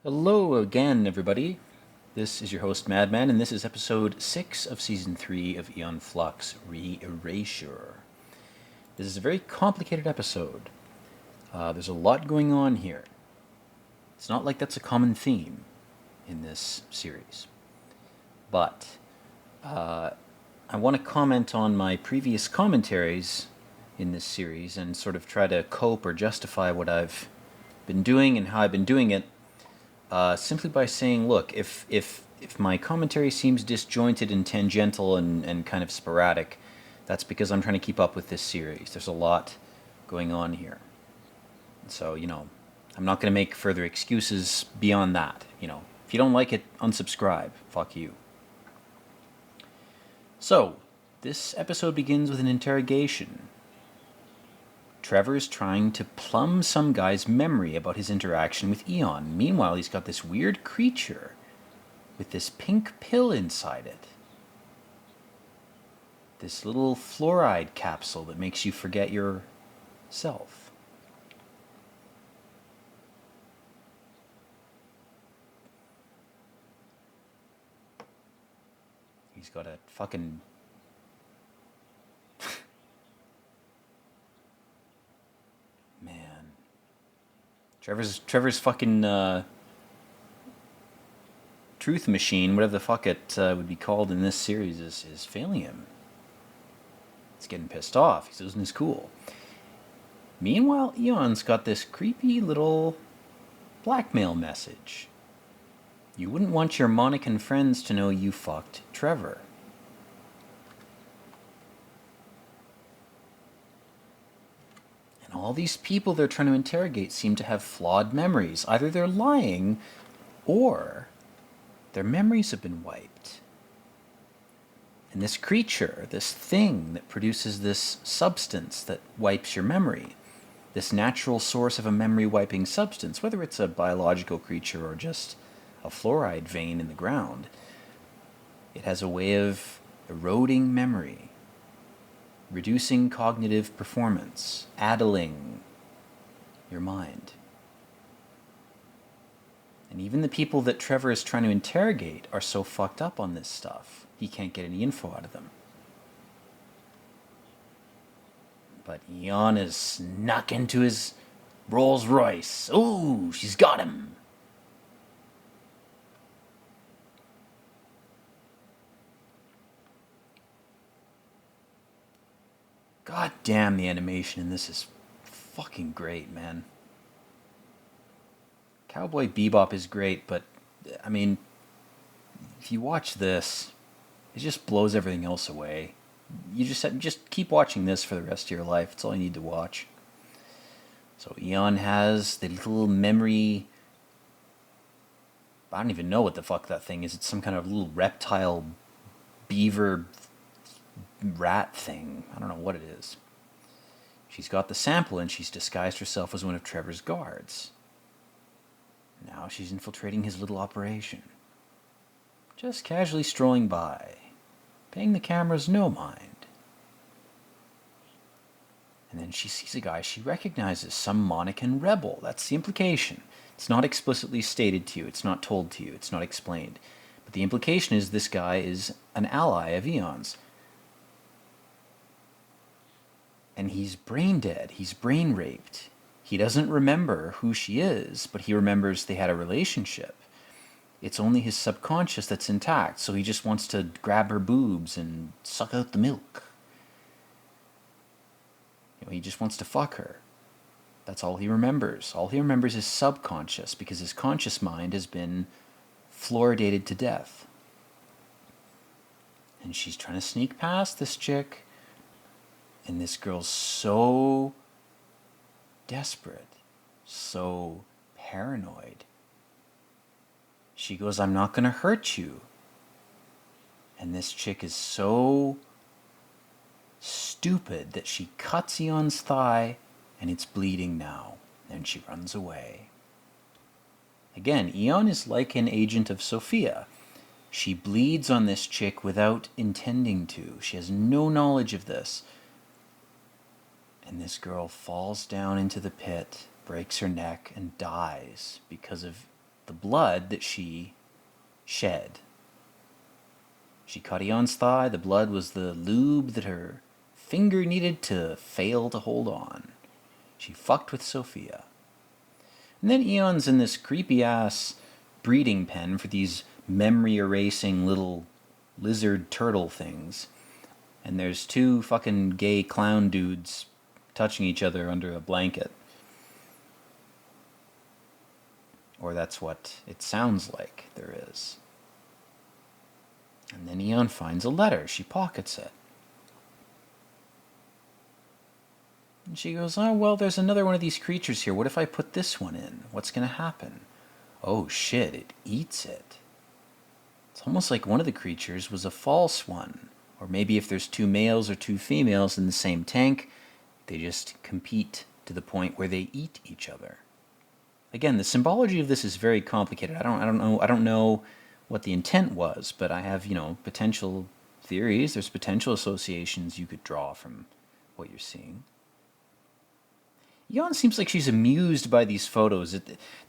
Hello again, everybody. This is your host, Madman, and this is episode 6 of season 3 of Aeon Flux Re-Erasure. This is a very complicated episode. There's a lot going on here. It's not like that's a common theme in this series. But I want to comment on my previous commentaries in this series and sort of try to cope or justify what I've been doing and how I've been doing it. Simply by saying, look, if my commentary seems disjointed and tangential and kind of sporadic, that's because I'm trying to keep up with this series. There's a lot going on here. So, I'm not going to make further excuses beyond that. If you don't like it, unsubscribe. Fuck you. So, this episode begins with an interrogation. Trevor's trying to plumb some guy's memory about his interaction with Aeon. Meanwhile, he's got this weird creature with this pink pill inside it. This little fluoride capsule that makes you forget yourself. He's got a fucking... Man. Trevor's fucking truth machine, whatever the fuck it would be called in this series, is failing him. He's getting pissed off. He's losing his cool. Meanwhile, Aeon's got this creepy little blackmail message. You wouldn't want your Monican friends to know you fucked Trevor. And all these people they're trying to interrogate seem to have flawed memories. Either they're lying, or their memories have been wiped. And this creature, this thing that produces this substance that wipes your memory, this natural source of a memory-wiping substance, whether it's a biological creature or just a fluoride vein in the ground, it has a way of eroding memory, reducing cognitive performance, addling your mind. And even the people that Trevor is trying to interrogate are so fucked up on this stuff, he can't get any info out of them. But Aeon is snuck into his Rolls Royce. Ooh, she's got him. God damn, the animation in this is fucking great, man. Cowboy Bebop is great, but, I mean, if you watch this, it just blows everything else away. You just keep watching this for the rest of your life. It's all you need to watch. So Aeon has the little memory... I don't even know what the fuck that thing is. It's some kind of little reptile beaver rat thing. I don't know what it is. She's got the sample and she's disguised herself as one of Trevor's guards. Now she's infiltrating his little operation. Just casually strolling by, paying the cameras no mind. And then she sees a guy she recognizes, some Monican rebel. That's the implication. It's not explicitly stated to you, it's not told to you, it's not explained. But the implication is this guy is an ally of Aeon's. And he's brain dead, he's brain raped. He doesn't remember who she is, but he remembers they had a relationship. It's only his subconscious that's intact, so he just wants to grab her boobs and suck out the milk. He just wants to fuck her. That's all he remembers. All he remembers is subconscious, because his conscious mind has been fluoridated to death. And she's trying to sneak past this chick, and this girl's so desperate, so paranoid. She goes, I'm not going to hurt you. And this chick is so stupid that she cuts Aeon's thigh and it's bleeding now. And she runs away. Again, Aeon is like an agent of Sophia. She bleeds on this chick without intending to. She has no knowledge of this. And this girl falls down into the pit, breaks her neck, and dies because of the blood that she shed. She cut Aeon's thigh. The blood was the lube that her finger needed to fail to hold on. She fucked with Sophia. And then Aeon's in this creepy-ass breeding pen for these memory-erasing little lizard turtle things. And there's two fucking gay clown dudes touching each other under a blanket. Or that's what it sounds like there is. And then Aeon finds a letter. She pockets it. And she goes, oh, well, there's another one of these creatures here. What if I put this one in? What's going to happen? Oh, shit, it eats it. It's almost like one of the creatures was a false one. Or maybe if there's two males or two females in the same tank, they just compete to the point where they eat each other. Again, the symbology of this is very complicated. I don't know what the intent was, but I have, potential theories. There's potential associations you could draw from what you're seeing. Aeon seems like she's amused by these photos.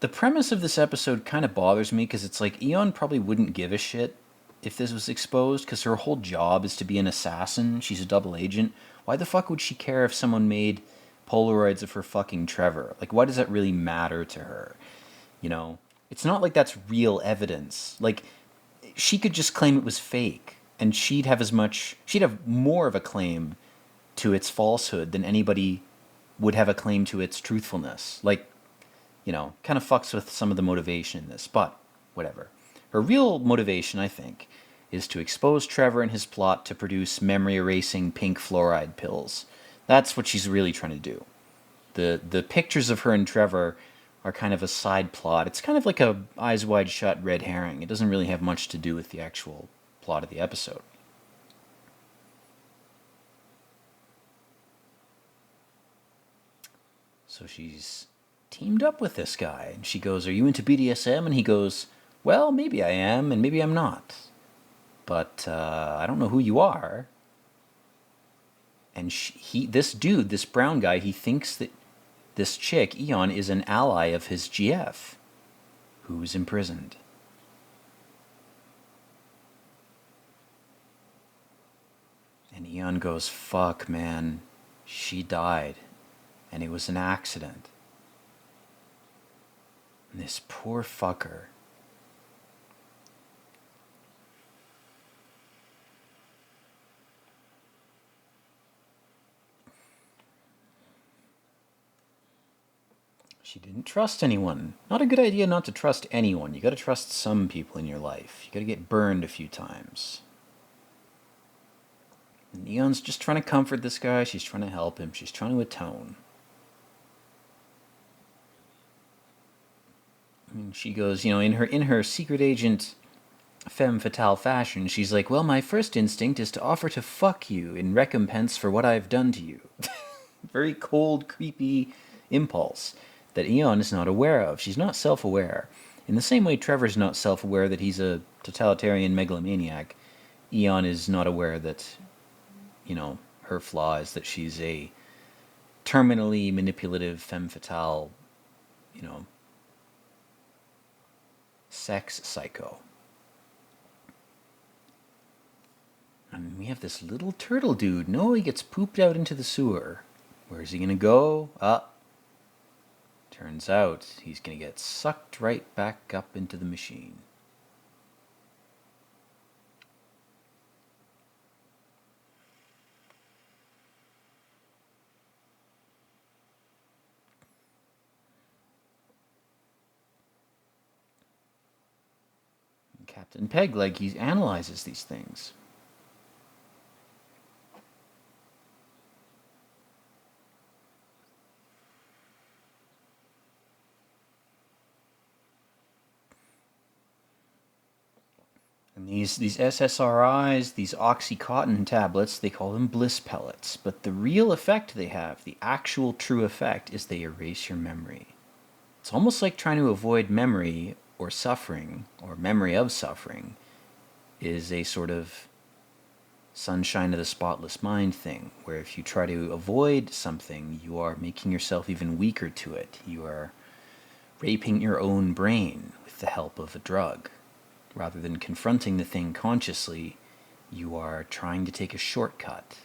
The premise of this episode kind of bothers me because it's like Aeon probably wouldn't give a shit if this was exposed because her whole job is to be an assassin. She's a double agent. Why the fuck would she care if someone made Polaroids of her fucking Trevor? Like, why does that really matter to her? It's not like that's real evidence. Like, she could just claim it was fake and she'd have more of a claim to its falsehood than anybody would have a claim to its truthfulness. Like, kind of fucks with some of the motivation in this, but whatever. Her real motivation, I think, is to expose Trevor and his plot to produce memory-erasing pink fluoride pills. That's what she's really trying to do. The pictures of her and Trevor are kind of a side plot. It's kind of like a Eyes Wide Shut red herring. It doesn't really have much to do with the actual plot of the episode. So she's teamed up with this guy, and she goes, are you into BDSM? And he goes, well, maybe I am, and maybe I'm not. But I don't know who you are. And this brown guy, he thinks that this chick, Aeon, is an ally of his GF, who's imprisoned. And Aeon goes, fuck, man, she died. And it was an accident. And this poor fucker. She didn't trust anyone. Not a good idea not to trust anyone. You gotta trust some people in your life. You gotta get burned a few times. And Aeon's just trying to comfort this guy. She's trying to help him. She's trying to atone. And she goes, in her secret agent femme fatale fashion, she's like, well, my first instinct is to offer to fuck you in recompense for what I've done to you. Very cold, creepy impulse that Aeon is not aware of. She's not self-aware. In the same way Trevor's not self-aware that he's a totalitarian megalomaniac, Aeon is not aware that, her flaw is that she's a terminally manipulative femme fatale, sex psycho. And we have this little turtle dude. No, he gets pooped out into the sewer. Where's he gonna go? Turns out he's gonna get sucked right back up into the machine. Captain Pegleg, he analyzes these things. And these SSRIs, these Oxycontin tablets, they call them bliss pellets. But the real effect they have, the actual true effect, is they erase your memory. It's almost like trying to avoid memory or suffering, or memory of suffering, is a sort of sunshine of the spotless mind thing, where if you try to avoid something, you are making yourself even weaker to it. You are raping your own brain with the help of a drug. Rather than confronting the thing consciously, you are trying to take a shortcut.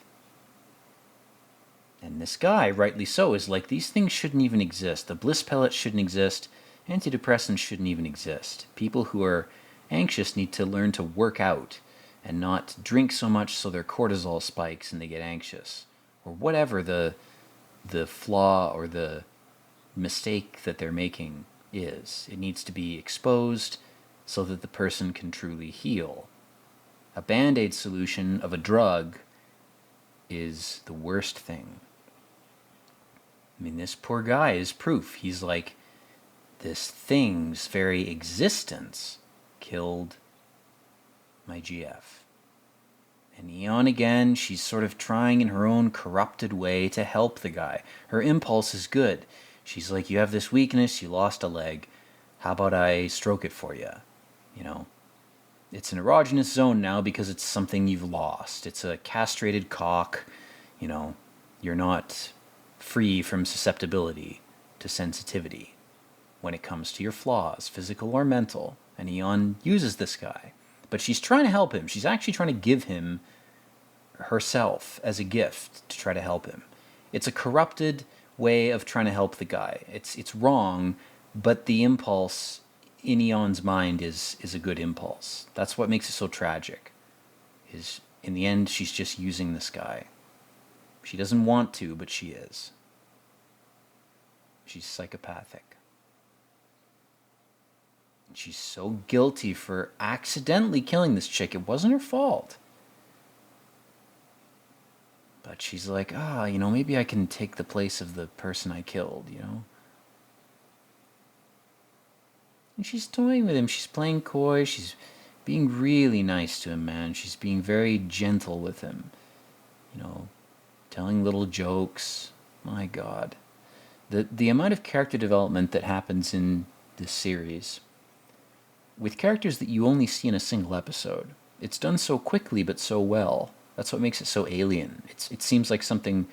And this guy, rightly so, is like, these things shouldn't even exist. The bliss pellets shouldn't exist. Antidepressants shouldn't even exist. People who are anxious need to learn to work out and not drink so much so their cortisol spikes and they get anxious. Or whatever the flaw or the mistake that they're making is. It needs to be exposed so that the person can truly heal. A Band-Aid solution of a drug is the worst thing. I mean, this poor guy is proof. He's like, this thing's very existence killed my GF. And Aeon, again, she's sort of trying in her own corrupted way to help the guy. Her impulse is good. She's like, you have this weakness, you lost a leg. How about I stroke it for you? You know, it's an erogenous zone now because it's something you've lost. It's a castrated cock. You know, you're not free from susceptibility to sensitivity when it comes to your flaws, physical or mental. And Aeon uses this guy. But she's trying to help him. She's actually trying to give him herself as a gift to try to help him. It's a corrupted way of trying to help the guy. It's wrong, but the impulse in Aeon's mind is a good impulse. That's what makes it so tragic. Is in the end, she's just using this guy. She doesn't want to, but she is. She's psychopathic. She's so guilty for accidentally killing this chick. It wasn't her fault. But she's like, you know, maybe I can take the place of the person I killed, you know? And she's toying with him. She's playing coy. She's being really nice to him, man. She's being very gentle with him. You know, telling little jokes. My God. The amount of character development that happens in this series, with characters that you only see in a single episode, it's done so quickly but so well. That's what makes it so alien. It seems like something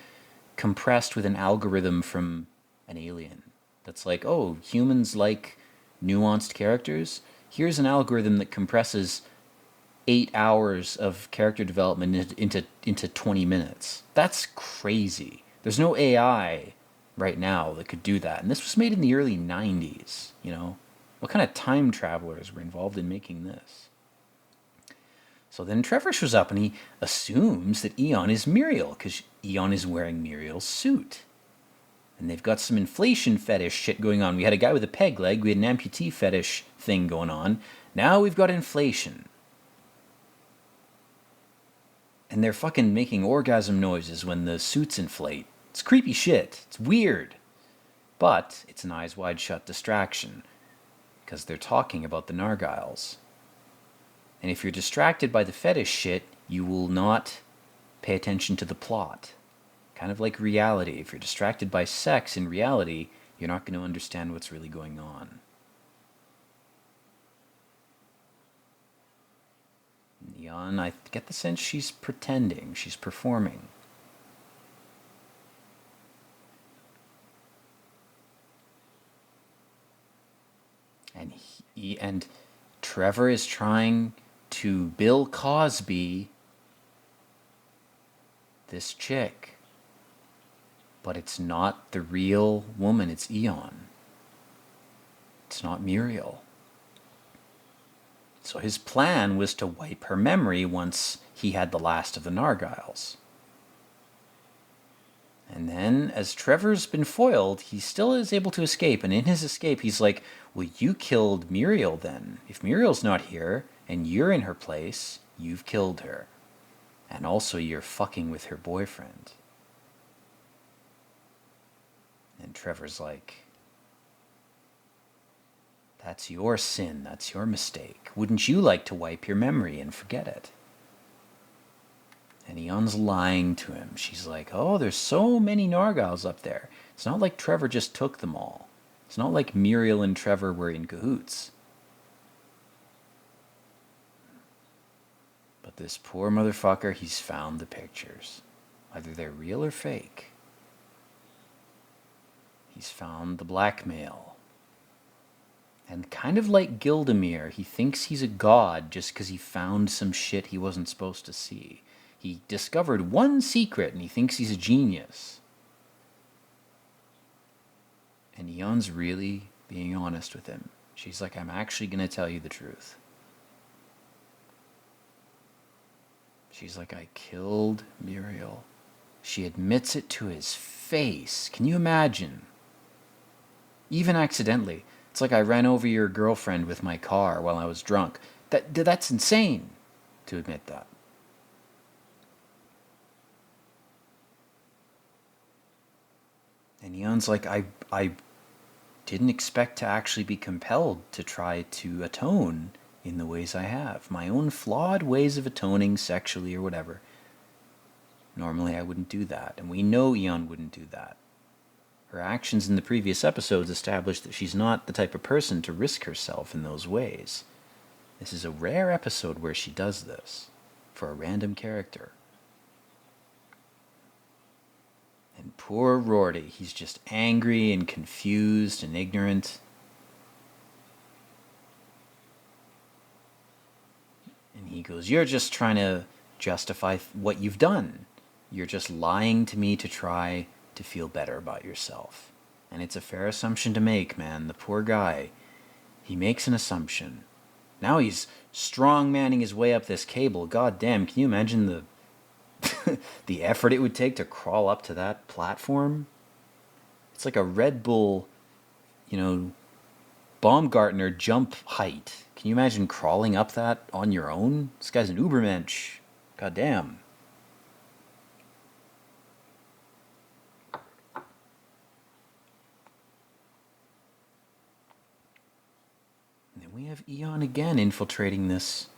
compressed with an algorithm from an alien. That's like, oh, humans like nuanced characters? Here's an algorithm that compresses 8 hours of character development into 20 minutes. That's crazy. There's no AI right now that could do that. And this was made in the early 90s, you know? What kind of time travelers were involved in making this? So then Trevor shows up and he assumes that Aeon is Muriel because Aeon is wearing Muriel's suit. And they've got some inflation fetish shit going on. We had a guy with a peg leg. We had an amputee fetish thing going on. Now we've got inflation. And they're fucking making orgasm noises when the suits inflate. It's creepy shit. It's weird. But it's an eyes wide shut distraction because they're talking about the Nargiles. And if you're distracted by the fetish shit, you will not pay attention to the plot. Kind of like reality. If you're distracted by sex in reality, you're not going to understand what's really going on. Aeon, I get the sense she's pretending. She's performing. And Trevor is trying to Bill Cosby this chick. But it's not the real woman, it's Aeon. It's not Muriel. So his plan was to wipe her memory once he had the last of the Nargiles. And then, as Trevor's been foiled, he still is able to escape. And in his escape, he's like, well, you killed Muriel then. If Muriel's not here, and you're in her place, you've killed her. And also, you're fucking with her boyfriend. And Trevor's like, that's your sin, that's your mistake. Wouldn't you like to wipe your memory and forget it? And Aeon's lying to him. She's like, oh, there's so many Nargiles up there. It's not like Trevor just took them all. It's not like Muriel and Trevor were in cahoots. But this poor motherfucker, he's found the pictures. Either they're real or fake. He's found the blackmail. And kind of like Gildemir, he thinks he's a god just because he found some shit he wasn't supposed to see. He discovered one secret and he thinks he's a genius. And Eon's really being honest with him. She's like, I'm actually going to tell you the truth. She's like, I killed Muriel. She admits it to his face. Can you imagine? Even accidentally. It's like I ran over your girlfriend with my car while I was drunk. That's insane to admit that. And Eon's like, I didn't expect to actually be compelled to try to atone in the ways I have. My own flawed ways of atoning sexually or whatever. Normally I wouldn't do that. And we know Aeon wouldn't do that. Her actions in the previous episodes established that she's not the type of person to risk herself in those ways. This is a rare episode where she does this, for a random character. And poor Rorty, he's just angry and confused and ignorant. And he goes, you're just trying to justify what you've done. You're just lying to me to try to feel better about yourself. And it's a fair assumption to make, man. The poor guy, he makes an assumption. Now he's strong-manning his way up this cable. God damn, can you imagine the effort it would take to crawl up to that platform? It's like a Red Bull, Baumgartner jump height. Can you imagine crawling up that on your own? This guy's an Ubermensch. God damn. We have Aeon again infiltrating this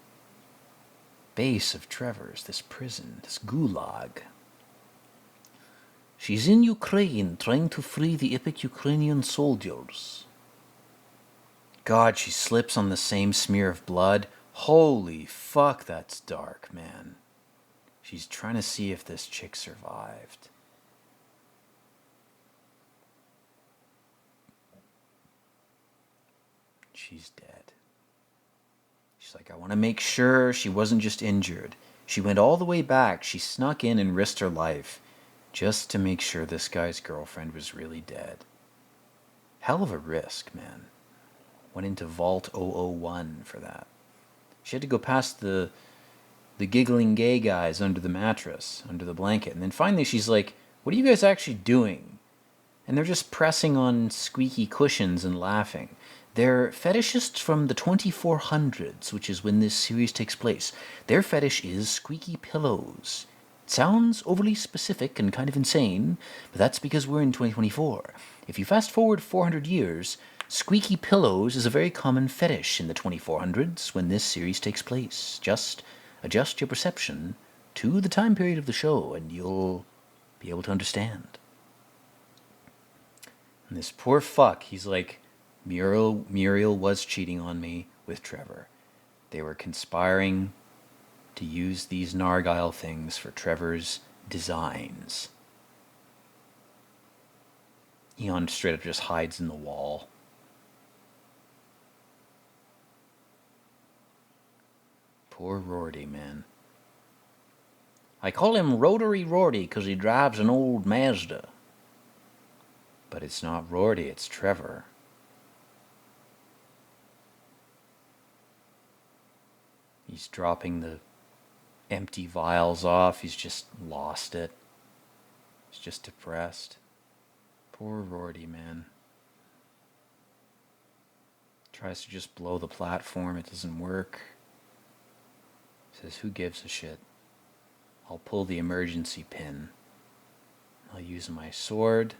base of Trevor's, this prison, this gulag. She's in Ukraine trying to free the epic Ukrainian soldiers. God, she slips on the same smear of blood. Holy fuck, that's dark, man. She's trying to see if this chick survived. She's dead. She's like, I want to make sure she wasn't just injured. She went all the way back. She snuck in and risked her life just to make sure this guy's girlfriend was really dead. Hell of a risk, man. Went into Vault 001 for that. She had to go past the giggling gay guys under the mattress, under the blanket. And then finally she's like, what are you guys actually doing? And they're just pressing on squeaky cushions and laughing. They're fetishists from the 2400s, which is when this series takes place. Their fetish is squeaky pillows. It sounds overly specific and kind of insane, but that's because we're in 2024. If you fast forward 400 years, squeaky pillows is a very common fetish in the 2400s when this series takes place. Just adjust your perception to the time period of the show and you'll be able to understand. And this poor fuck, he's like, Muriel was cheating on me with Trevor. They were conspiring to use these Nargile things for Trevor's designs. Aeon straight up just hides in the wall. Poor Rorty, man. I call him Rotary Rorty because he drives an old Mazda. But it's not Rorty, it's Trevor. He's dropping the empty vials off. He's just lost it. He's just depressed. Poor Rorty, man. Tries to just blow the platform. It doesn't work. Says, who gives a shit? I'll pull the emergency pin. I'll use my sword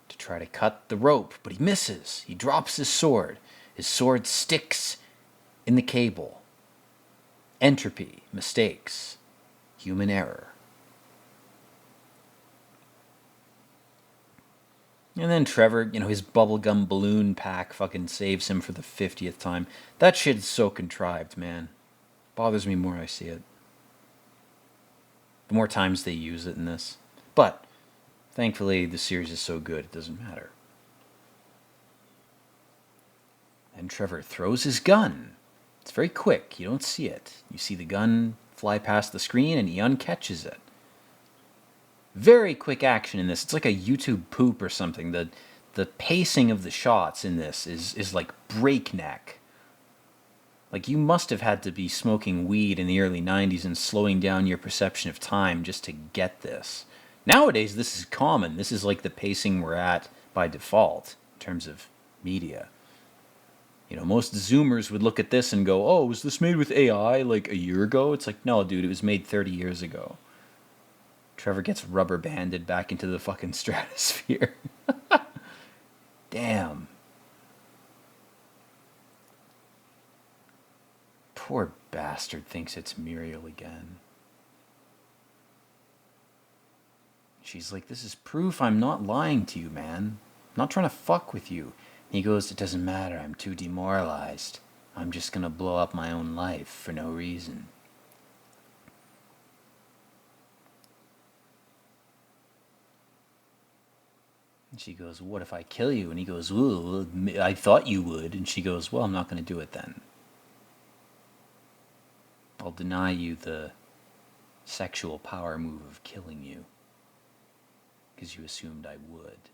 to try to cut the rope, but he misses. He drops his sword. His sword sticks in the cable. Entropy, mistakes, human error. And then Trevor, his bubblegum balloon pack fucking saves him for the 50th time. That shit's so contrived, man. Bothers me more I see it. The more times they use it in this. But, thankfully, the series is so good, it doesn't matter. And Trevor throws his gun. It's very quick. You don't see it. You see the gun fly past the screen, and Aeon catches it. Very quick action in this. It's like a YouTube poop or something. The pacing of the shots in this is like breakneck. Like, you must have had to be smoking weed in the early 90s and slowing down your perception of time just to get this. Nowadays, this is common. This is like the pacing we're at by default in terms of media. You know, most Zoomers would look at this and go, oh, was this made with AI like a year ago? It's like, no, dude, it was made 30 years ago. Trevor gets rubber banded back into the fucking stratosphere. Damn. Poor bastard thinks it's Muriel again. She's like, this is proof I'm not lying to you, man. I'm not trying to fuck with you. And he goes, it doesn't matter, I'm too demoralized. I'm just gonna blow up my own life for no reason. And she goes, what if I kill you? And he goes, ooh, I thought you would. And she goes, well, I'm not gonna do it then. I'll deny you the sexual power move of killing you, because you assumed I would.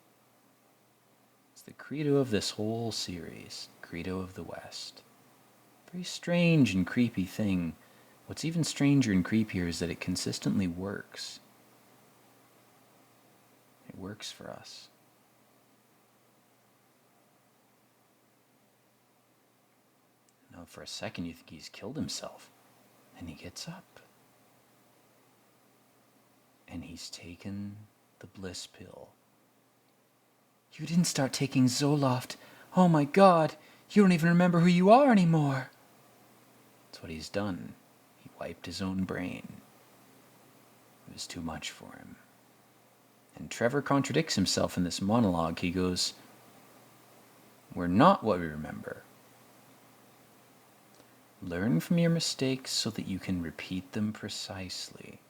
It's the credo of this whole series, credo of the West. Very strange and creepy thing. What's even stranger and creepier is that it consistently works. It works for us. Now, for a second, you think he's killed himself. And he gets up. And he's taken the bliss pill. You didn't start taking Zoloft. Oh my God, you don't even remember who you are anymore. That's what he's done. He wiped his own brain. It was too much for him. And Trevor contradicts himself in this monologue. He goes, we're not what we remember. Learn from your mistakes so that you can repeat them precisely.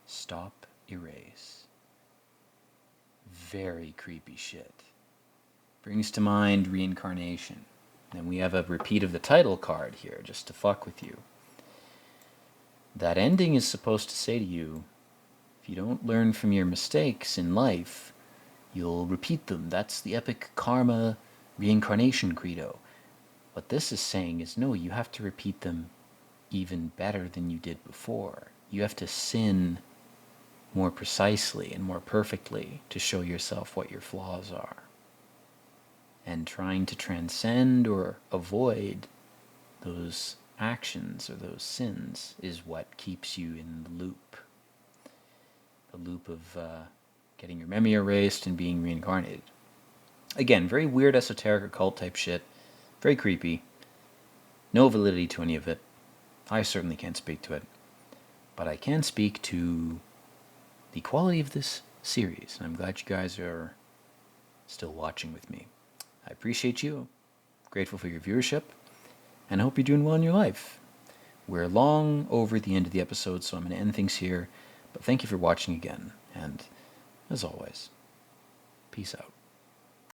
Stop, erase. Very creepy shit. Brings to mind reincarnation. And we have a repeat of the title card here, just to fuck with you. That ending is supposed to say to you, if you don't learn from your mistakes in life, you'll repeat them. That's the epic karma reincarnation credo. What this is saying is, no, you have to repeat them even better than you did before. You have to sin more precisely and more perfectly to show yourself what your flaws are. And trying to transcend or avoid those actions or those sins is what keeps you in the loop. The loop of getting your memory erased and being reincarnated. Again, very weird esoteric occult type shit. Very creepy. No validity to any of it. I certainly can't speak to it. But I can speak to the quality of this series. And I'm glad you guys are still watching with me. I appreciate you. Grateful for your viewership. And I hope you're doing well in your life. We're long over the end of the episode, so I'm going to end things here. But thank you for watching again. And as always, peace out.